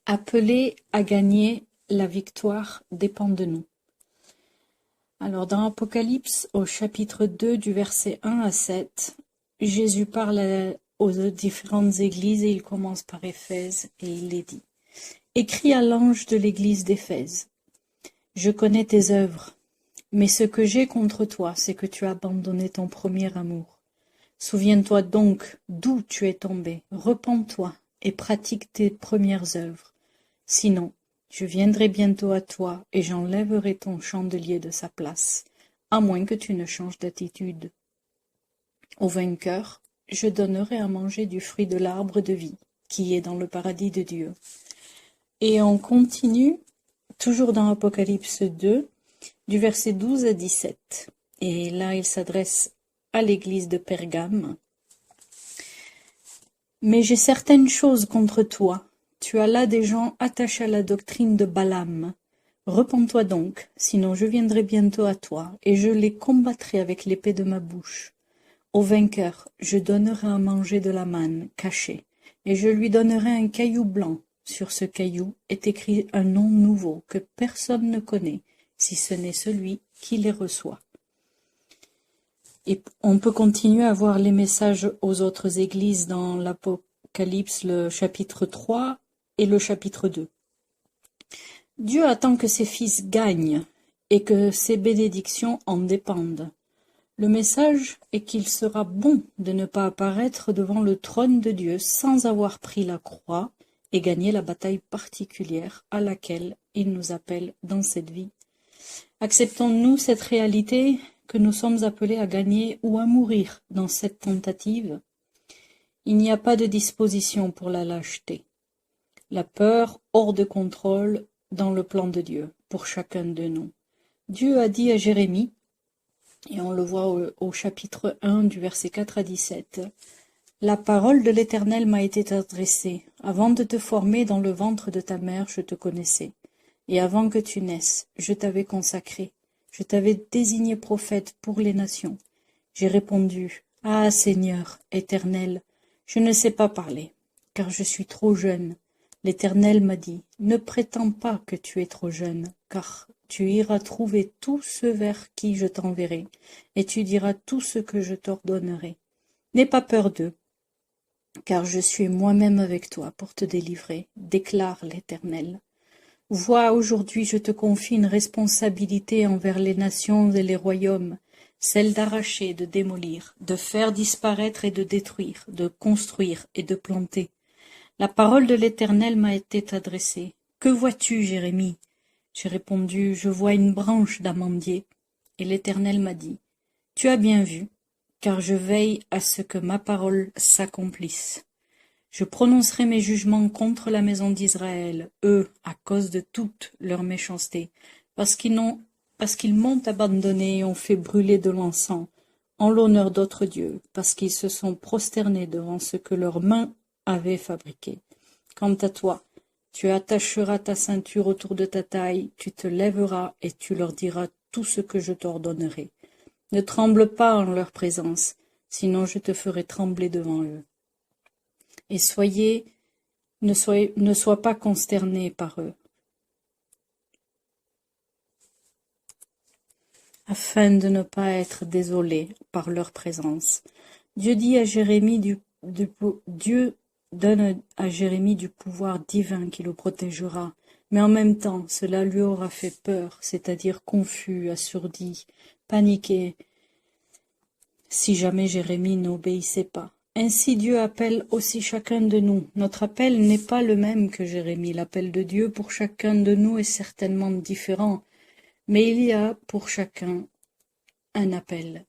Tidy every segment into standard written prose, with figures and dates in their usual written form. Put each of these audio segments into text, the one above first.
Appelés à gagner la victoire dépend de nous. Alors dans Apocalypse, au chapitre 2 du verset 1 à 7, Jésus parle aux différentes églises et il commence par Éphèse et il les dit. Écris à l'ange de l'église d'Éphèse. Je connais tes œuvres, mais ce que j'ai contre toi, c'est que tu as abandonné ton premier amour. Souviens-toi donc d'où tu es tombé, repens-toi et pratique tes premières œuvres. Sinon, je viendrai bientôt à toi et j'enlèverai ton chandelier de sa place, à moins que tu ne changes d'attitude. Au vainqueur, je donnerai à manger du fruit de l'arbre de vie, qui est dans le paradis de Dieu. Et on continue, toujours dans Apocalypse 2, du verset 12 à 17. Et là, il s'adresse à l'église de Pergame. Mais j'ai certaines choses contre toi. Tu as là des gens attachés à la doctrine de Balaam. Repens-toi donc, sinon je viendrai bientôt à toi, et je les combattrai avec l'épée de ma bouche. Au vainqueur, je donnerai à manger de la manne cachée, et je lui donnerai un caillou blanc. Sur ce caillou est écrit un nom nouveau que personne ne connaît, si ce n'est celui qui les reçoit. Et on peut continuer à voir les messages aux autres églises dans l'Apocalypse, le chapitre 3 et le chapitre 2. Dieu attend que ses fils gagnent et que ses bénédictions en dépendent. Le message est qu'il sera bon de ne pas apparaître devant le trône de Dieu sans avoir pris la croix et gagné la bataille particulière à laquelle il nous appelle dans cette vie. Acceptons-nous cette réalité que nous sommes appelés à gagner ou à mourir dans cette tentative? Il n'y a pas de disposition pour la lâcheté. La peur hors de contrôle dans le plan de Dieu pour chacun de nous. Dieu a dit à Jérémie, et on le voit au chapitre 1 du verset 4 à 17, « La parole de l'Éternel m'a été adressée. Avant de te former dans le ventre de ta mère, je te connaissais. Et avant que tu naisses, je t'avais consacré. Je t'avais désigné prophète pour les nations. J'ai répondu, « Ah, Seigneur, Éternel, je ne sais pas parler, car je suis trop jeune. » L'Éternel m'a dit, « Ne prétends pas que tu es trop jeune, car tu iras trouver tous ceux vers qui je t'enverrai, et tu diras tout ce que je t'ordonnerai. N'aie pas peur d'eux, car je suis moi-même avec toi pour te délivrer, déclare l'Éternel. Vois, aujourd'hui je te confie une responsabilité envers les nations et les royaumes, celle d'arracher, de démolir, de faire disparaître et de détruire, de construire et de planter. La parole de l'Éternel m'a été adressée. Que vois-tu, Jérémie? J'ai répondu, je vois une branche d'amandier. Et l'Éternel m'a dit, tu as bien vu, car je veille à ce que ma parole s'accomplisse. Je prononcerai mes jugements contre la maison d'Israël, eux, à cause de toute leur méchanceté, parce qu'ils m'ont abandonné et ont fait brûler de l'encens, en l'honneur d'autres dieux, parce qu'ils se sont prosternés devant ce que leurs mains avaient fabriqué. Quant à toi, tu attacheras ta ceinture autour de ta taille, tu te lèveras et tu leur diras tout ce que je t'ordonnerai. Ne tremble pas en leur présence, sinon je te ferai trembler devant eux. Et ne sois pas consterné par eux, afin de ne pas être désolé par leur présence. Dieu donne à Jérémie du pouvoir divin qui le protégera, mais en même temps, cela lui aura fait peur, c'est-à-dire confus, assourdi, paniqué, si jamais Jérémie n'obéissait pas. Ainsi Dieu appelle aussi chacun de nous. Notre appel n'est pas le même que Jérémie. L'appel de Dieu pour chacun de nous est certainement différent, mais il y a pour chacun un appel.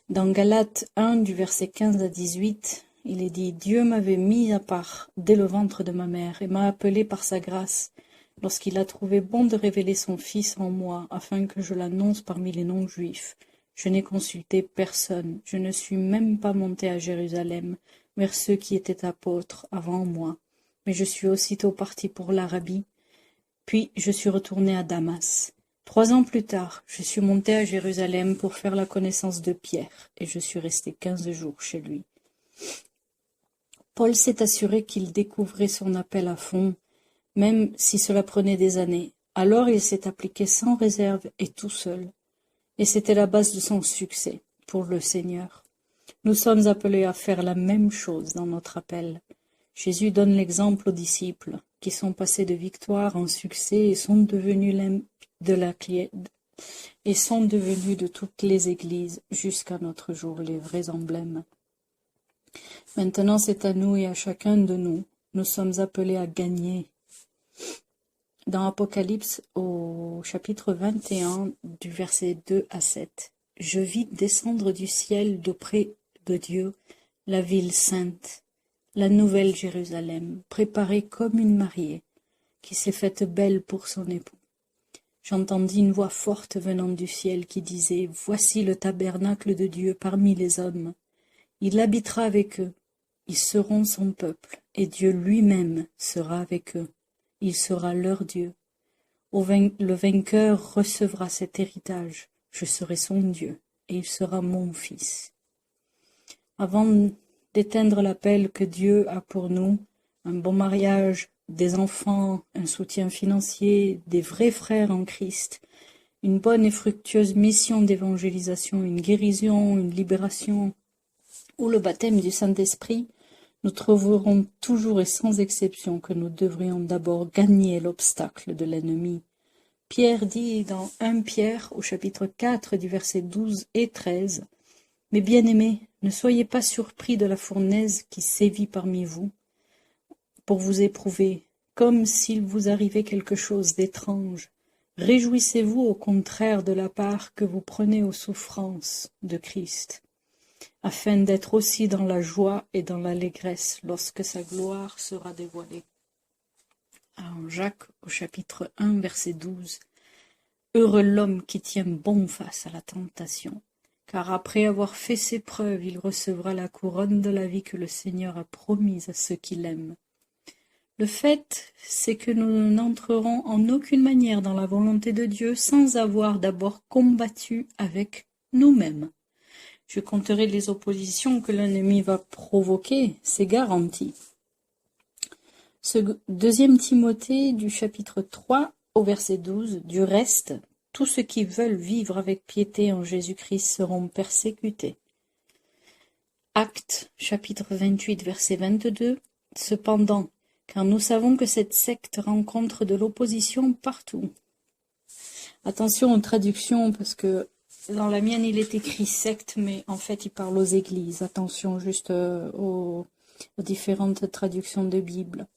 Dans Galates 1, du verset 15 à 18, il est dit « Dieu m'avait mis à part dès le ventre de ma mère et m'a appelé par sa grâce, lorsqu'il a trouvé bon de révéler son Fils en moi, afin que je l'annonce parmi les non-juifs. Je n'ai consulté personne, je ne suis même pas monté à Jérusalem, vers ceux qui étaient apôtres avant moi, mais je suis aussitôt parti pour l'Arabie, puis je suis retourné à Damas. 3 ans plus tard, je suis monté à Jérusalem pour faire la connaissance de Pierre, et je suis resté 15 jours chez lui. Paul s'est assuré qu'il découvrait son appel à fond, même si cela prenait des années. Alors il s'est appliqué sans réserve et tout seul. Et c'était la base de son succès pour le Seigneur. Nous sommes appelés à faire la même chose dans notre appel. Jésus donne l'exemple aux disciples, qui sont passés de victoire en succès et sont devenus de toutes les églises jusqu'à notre jour les vrais emblèmes. Maintenant c'est à nous et à chacun de nous. Nous sommes appelés à gagner. Dans Apocalypse au chapitre 21 du verset 2 à 7, « Je vis descendre du ciel d'auprès de Dieu la ville sainte, la nouvelle Jérusalem, préparée comme une mariée, qui s'est faite belle pour son époux. J'entendis une voix forte venant du ciel qui disait, « Voici le tabernacle de Dieu parmi les hommes. Il habitera avec eux, ils seront son peuple, et Dieu lui-même sera avec eux. Il sera leur Dieu. Le vainqueur recevra cet héritage. Je serai son Dieu, et il sera mon fils. » Avant d'éteindre l'appel que Dieu a pour nous, un bon mariage, des enfants, un soutien financier, des vrais frères en Christ, une bonne et fructueuse mission d'évangélisation, une guérison, une libération, ou le baptême du Saint-Esprit, nous trouverons toujours et sans exception que nous devrions d'abord gagner l'obstacle de l'ennemi. Pierre dit dans 1 Pierre au chapitre 4 du verset 12 et 13, « Mes bien-aimés, ne soyez pas surpris de la fournaise qui sévit parmi vous, pour vous éprouver, comme s'il vous arrivait quelque chose d'étrange. Réjouissez-vous au contraire de la part que vous prenez aux souffrances de Christ, afin d'être aussi dans la joie et dans l'allégresse lorsque sa gloire sera dévoilée. » En Jacques au chapitre 1 verset 12, « Heureux l'homme qui tient bon face à la tentation, car après avoir fait ses preuves, il recevra la couronne de la vie que le Seigneur a promise à ceux qui l'aiment. » Le fait, c'est que nous n'entrerons en aucune manière dans la volonté de Dieu sans avoir d'abord combattu avec nous-mêmes. Je compterai les oppositions que l'ennemi va provoquer, c'est garanti. Ce 2 Timothée du chapitre 3 au verset 12, « Du reste, tous ceux qui veulent vivre avec piété en Jésus-Christ seront persécutés. » Actes chapitre 28 verset 22, « Cependant, car nous savons que cette secte rencontre de l'opposition partout. » Attention aux traductions, parce que dans la mienne, il est écrit secte, mais en fait, il parle aux églises. Attention juste aux différentes traductions de Bible.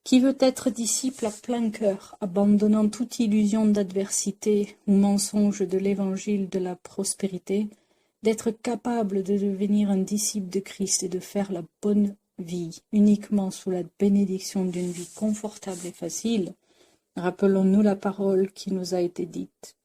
Qui veut être disciple à plein cœur, abandonnant toute illusion d'adversité ou mensonge de l'évangile de la prospérité, d'être capable de devenir un disciple de Christ et de faire la bonne vie uniquement sous la bénédiction d'une vie confortable et facile, rappelons-nous la parole qui nous a été dite.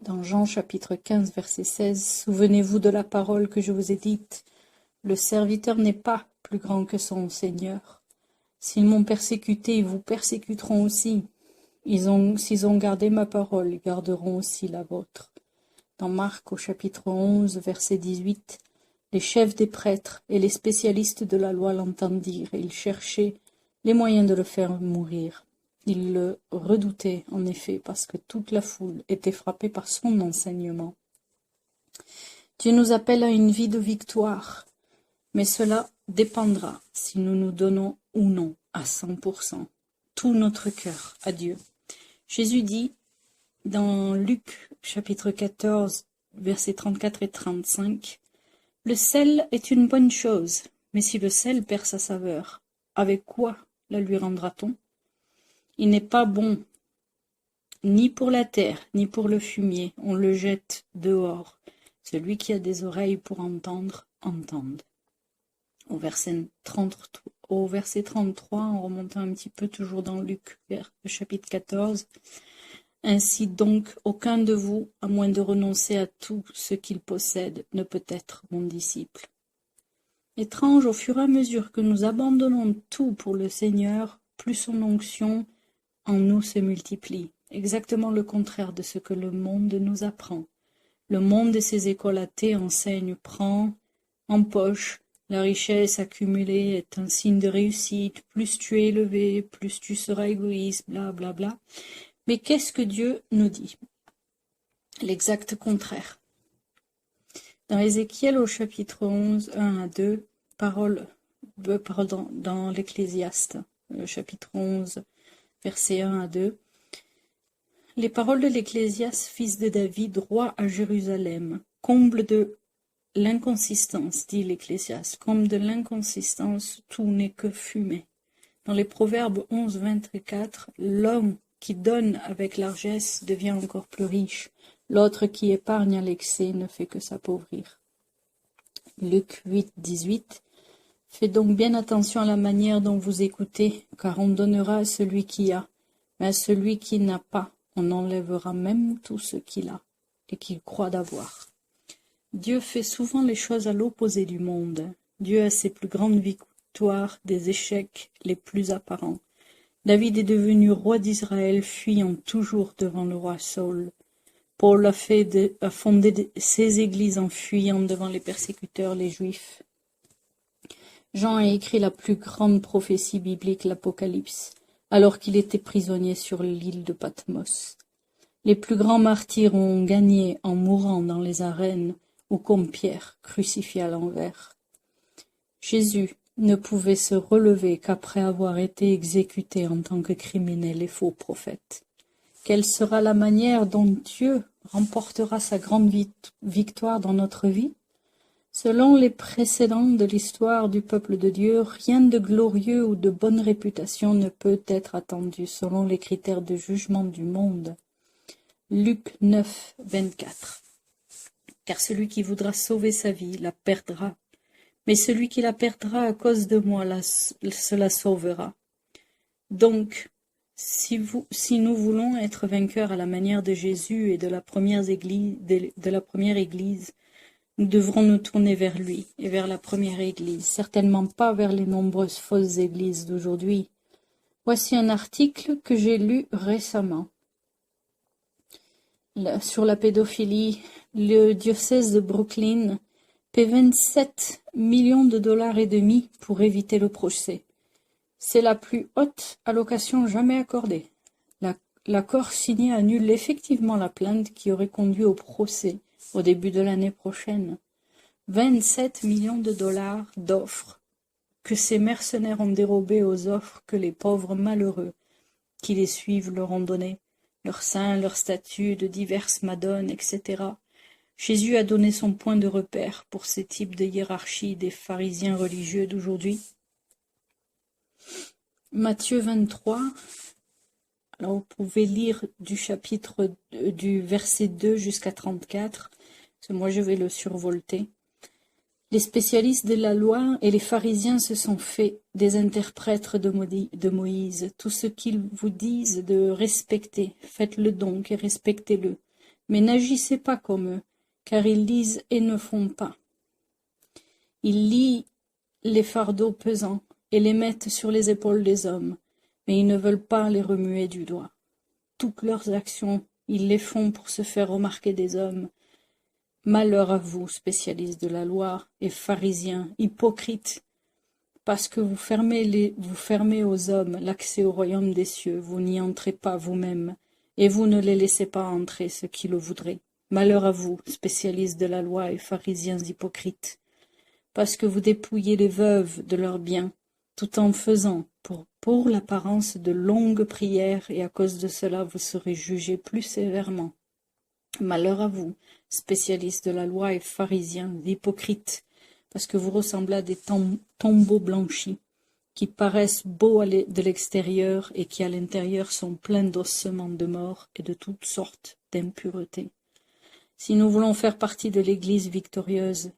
Dans Jean chapitre 15 verset 16, « Souvenez-vous de la parole que je vous ai dite, le serviteur n'est pas plus grand que son Seigneur. S'ils m'ont persécuté, ils vous persécuteront aussi. S'ils ont gardé ma parole, ils garderont aussi la vôtre. » Dans Marc au chapitre 11 verset 18, « Les chefs des prêtres et les spécialistes de la loi l'entendirent, et ils cherchaient les moyens de le faire mourir. Ils le redoutaient, en effet, parce que toute la foule était frappée par son enseignement. Dieu nous appelle à une vie de victoire, mais cela dépendra si nous nous donnons ou non à 100% tout notre cœur à Dieu. Jésus dit dans Luc chapitre 14, versets 34 et 35, « Le sel est une bonne chose, mais si le sel perd sa saveur, avec quoi la lui rendra-t-on ? Il n'est pas bon ni pour la terre, ni pour le fumier, on le jette dehors. Celui qui a des oreilles pour entendre, entende. » Au verset 33, en remontant un petit peu toujours dans Luc, chapitre 14, « Ainsi donc, aucun de vous, à moins de renoncer à tout ce qu'il possède, ne peut être mon disciple. » Étrange, au fur et à mesure que nous abandonnons tout pour le Seigneur, plus son onction en nous se multiplie. Exactement le contraire de ce que le monde nous apprend. Le monde et ses écoles athées enseignent « prends, empoche, La richesse accumulée est un signe de réussite. Plus tu es élevé, plus tu seras égoïste, bla bla bla. Mais qu'est-ce que Dieu nous dit? L'exact contraire. Dans Ézéchiel au chapitre 11, 1 à 2, dans l'Ecclésiaste, chapitre 11, versets 1 à 2, les paroles de l'Ecclésiaste, fils de David, roi à Jérusalem, comble de l'inconsistance, dit l'Ecclésiaste, comme de l'inconsistance, tout n'est que fumée. Dans les Proverbes 11, 24, l'homme qui donne avec largesse devient encore plus riche. L'autre qui épargne à l'excès ne fait que s'appauvrir. Luc 8, 18. Faites donc bien attention à la manière dont vous écoutez, car on donnera à celui qui a, mais à celui qui n'a pas, on enlèvera même tout ce qu'il a et qu'il croit d'avoir. Dieu fait souvent les choses à l'opposé du monde. Dieu a ses plus grandes victoires des échecs les plus apparents. David est devenu roi d'Israël, fuyant toujours devant le roi Saül. Paul a fondé ses églises en fuyant devant les persécuteurs, les Juifs. Jean a écrit la plus grande prophétie biblique, l'Apocalypse, alors qu'il était prisonnier sur l'île de Patmos. Les plus grands martyrs ont gagné en mourant dans les arènes ou comme Pierre, crucifié à l'envers. Jésus ne pouvait se relever qu'après avoir été exécuté en tant que criminel et faux prophète. Quelle sera la manière dont Dieu remportera sa grande victoire dans notre vie? Selon les précédents de l'histoire du peuple de Dieu, rien de glorieux ou de bonne réputation ne peut être attendu selon les critères de jugement du monde. Luc 9, 24. Car celui qui voudra sauver sa vie la perdra, mais celui qui la perdra à cause de moi se la sauvera. Donc, si nous voulons être vainqueurs à la manière de Jésus et de la première Église, nous devrons nous tourner vers lui et vers la première Église, certainement pas vers les nombreuses fausses églises d'aujourd'hui. Voici un article que j'ai lu récemment. Sur la pédophilie, le diocèse de Brooklyn paie 27 millions de dollars et demi pour éviter le procès. C'est la plus haute allocation jamais accordée. L'accord signé annule effectivement la plainte qui aurait conduit au procès au début de l'année prochaine. 27 millions de dollars d'offres que ces mercenaires ont dérobées aux offres que les pauvres malheureux qui les suivent leur ont données, leurs saints, leurs statues de diverses madones, etc. Jésus a donné son point de repère pour ces types de hiérarchie des pharisiens religieux d'aujourd'hui. Matthieu 23, alors vous pouvez lire du verset 2 jusqu'à 34, parce que moi je vais le survolter. Les spécialistes de la loi et les pharisiens se sont fait des interprètes de Moïse. Tout ce qu'ils vous disent de respecter, faites-le donc et respectez-le. Mais n'agissez pas comme eux, car ils lisent et ne font pas. Ils lient les fardeaux pesants et les mettent sur les épaules des hommes, mais ils ne veulent pas les remuer du doigt. Toutes leurs actions, ils les font pour se faire remarquer des hommes. Malheur à vous, spécialistes de la loi et pharisiens, hypocrites, parce que vous fermez aux hommes l'accès au royaume des cieux, vous n'y entrez pas vous-même, et vous ne les laissez pas entrer ceux qui le voudraient. Malheur à vous, spécialistes de la loi et pharisiens hypocrites, parce que vous dépouillez les veuves de leurs biens, tout en faisant, pour l'apparence, de longues prières, et à cause de cela vous serez jugés plus sévèrement. Malheur à vous, spécialistes de la loi et pharisiens, hypocrites, parce que vous ressemblez à des tombeaux blanchis, qui paraissent beaux de l'extérieur et qui à l'intérieur sont pleins d'ossements de mort et de toutes sortes d'impuretés. Si nous voulons faire partie de l'Église victorieuse,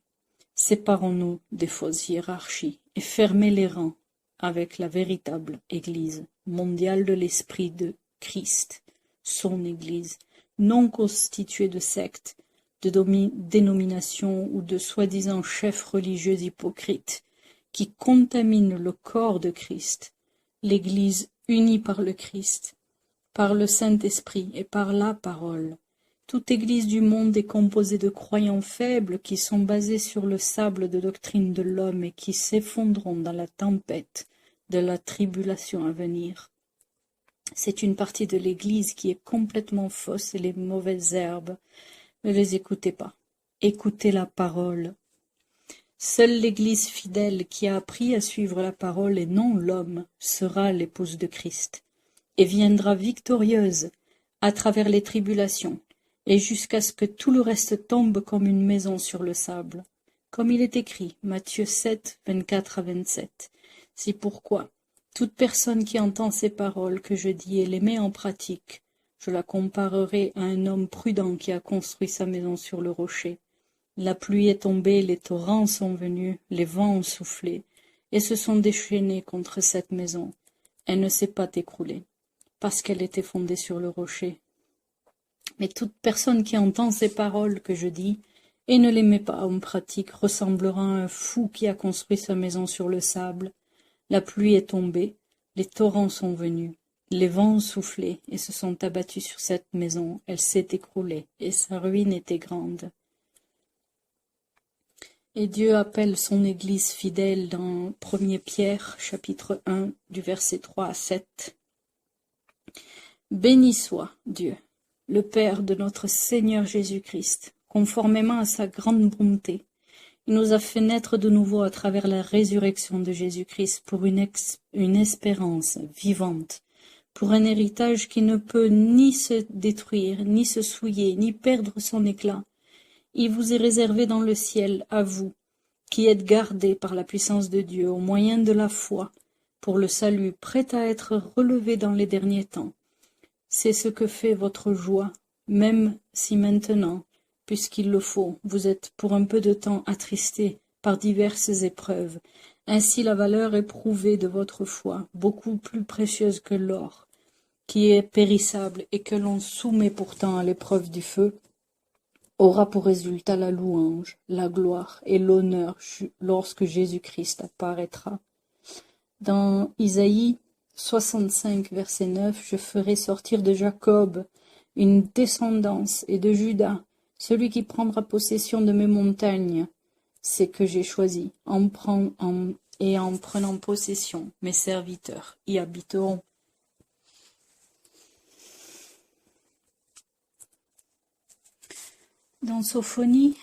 séparons-nous des fausses hiérarchies et fermez les rangs avec la véritable Église mondiale de l'Esprit de Christ, son Église, non constituée de sectes, de dénominations ou de soi-disant chefs religieux hypocrites qui contaminent le corps de Christ, l'Église unie par le Christ, par le Saint-Esprit et par la parole, Toute église du monde est composée de croyants faibles qui sont basés sur le sable de doctrine de l'homme et qui s'effondreront dans la tempête de la tribulation à venir. C'est une partie de l'église qui est complètement fausse et les mauvaises herbes. Ne les écoutez pas. Écoutez la parole. Seule l'Église fidèle qui a appris à suivre la parole et non l'homme sera l'épouse de Christ, et viendra victorieuse à travers les tribulations, et jusqu'à ce que tout le reste tombe comme une maison sur le sable. Comme il est écrit, Matthieu 7, 24 à 27. C'est pourquoi, toute personne qui entend ces paroles que je dis et les met en pratique, je la comparerai à un homme prudent qui a construit sa maison sur le rocher. La pluie est tombée, les torrents sont venus, les vents ont soufflé, et se sont déchaînés contre cette maison. Elle ne s'est pas écroulée, parce qu'elle était fondée sur le rocher. Mais toute personne qui entend ces paroles que je dis, et ne les met pas en pratique, ressemblera à un fou qui a construit sa maison sur le sable. La pluie est tombée, les torrents sont venus, les vents ont soufflé, et se sont abattus sur cette maison. Elle s'est écroulée, et sa ruine était grande. Et Dieu appelle son Église fidèle dans 1 Pierre, chapitre 1, du verset 3 à 7. Béni soit Dieu, le Père de notre Seigneur Jésus-Christ, conformément à sa grande bonté. Il nous a fait naître de nouveau à travers la résurrection de Jésus-Christ pour une espérance vivante, pour un héritage qui ne peut ni se détruire, ni se souiller, ni perdre son éclat. Il vous est réservé dans le ciel, à vous, qui êtes gardés par la puissance de Dieu au moyen de la foi, pour le salut prêt à être relevé dans les derniers temps. C'est ce que fait votre joie, même si maintenant, puisqu'il le faut, vous êtes pour un peu de temps attristés par diverses épreuves. Ainsi la valeur éprouvée de votre foi, beaucoup plus précieuse que l'or, qui est périssable et que l'on soumet pourtant à l'épreuve du feu, aura pour résultat la louange, la gloire et l'honneur lorsque Jésus-Christ apparaîtra. Dans Isaïe 65, verset 9, « Je ferai sortir de Jacob une descendance et de Juda, celui qui prendra possession de mes montagnes, c'est que j'ai choisi, en prenant possession, mes serviteurs y habiteront. » Dans Sophonie,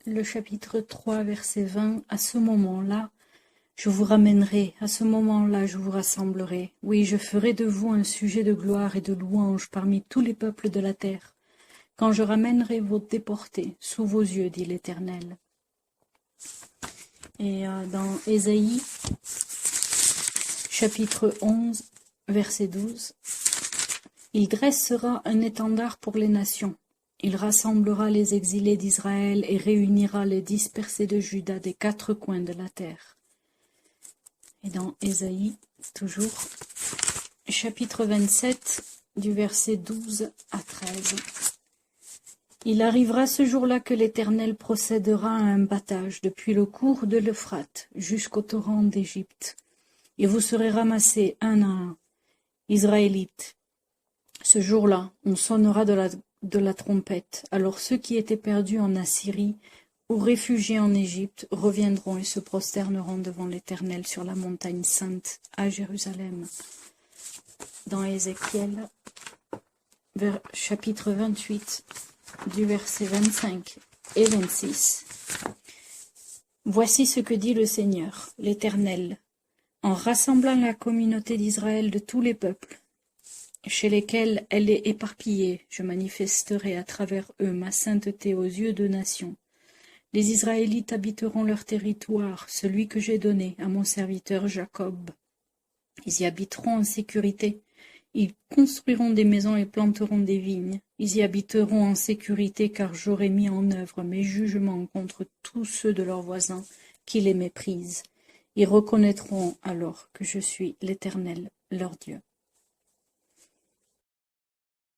le chapitre 3, verset 20, « À ce moment-là, je vous ramènerai, à ce moment-là, je vous rassemblerai. Oui, je ferai de vous un sujet de gloire et de louange parmi tous les peuples de la terre, quand je ramènerai vos déportés sous vos yeux, dit l'Éternel. » Et dans Ésaïe, chapitre 11, verset 12, « Il dressera un étendard pour les nations. Il rassemblera les exilés d'Israël et réunira les dispersés de Juda des quatre coins de la terre. » Et dans Ésaïe, toujours, chapitre 27, du verset 12 à 13. « Il arrivera ce jour-là que l'Éternel procédera à un battage depuis le cours de l'Euphrate jusqu'au torrent d'Égypte, et vous serez ramassés un à un, Israélites. Ce jour-là, on sonnera de la trompette. Alors ceux qui étaient perdus en Assyrie ou réfugiés en Égypte reviendront et se prosterneront devant l'Éternel sur la montagne sainte à Jérusalem. » Dans Ézéchiel, chapitre 28, du verset 25 et 26. « Voici ce que dit le Seigneur, l'Éternel, en rassemblant la communauté d'Israël de tous les peuples, chez lesquels elle est éparpillée, je manifesterai à travers eux ma sainteté aux yeux de nations. Les Israélites habiteront leur territoire, celui que j'ai donné à mon serviteur Jacob. Ils y habiteront en sécurité. Ils construiront des maisons et planteront des vignes. Ils y habiteront en sécurité, car j'aurai mis en œuvre mes jugements contre tous ceux de leurs voisins qui les méprisent. Ils reconnaîtront alors que je suis l'Éternel, leur Dieu.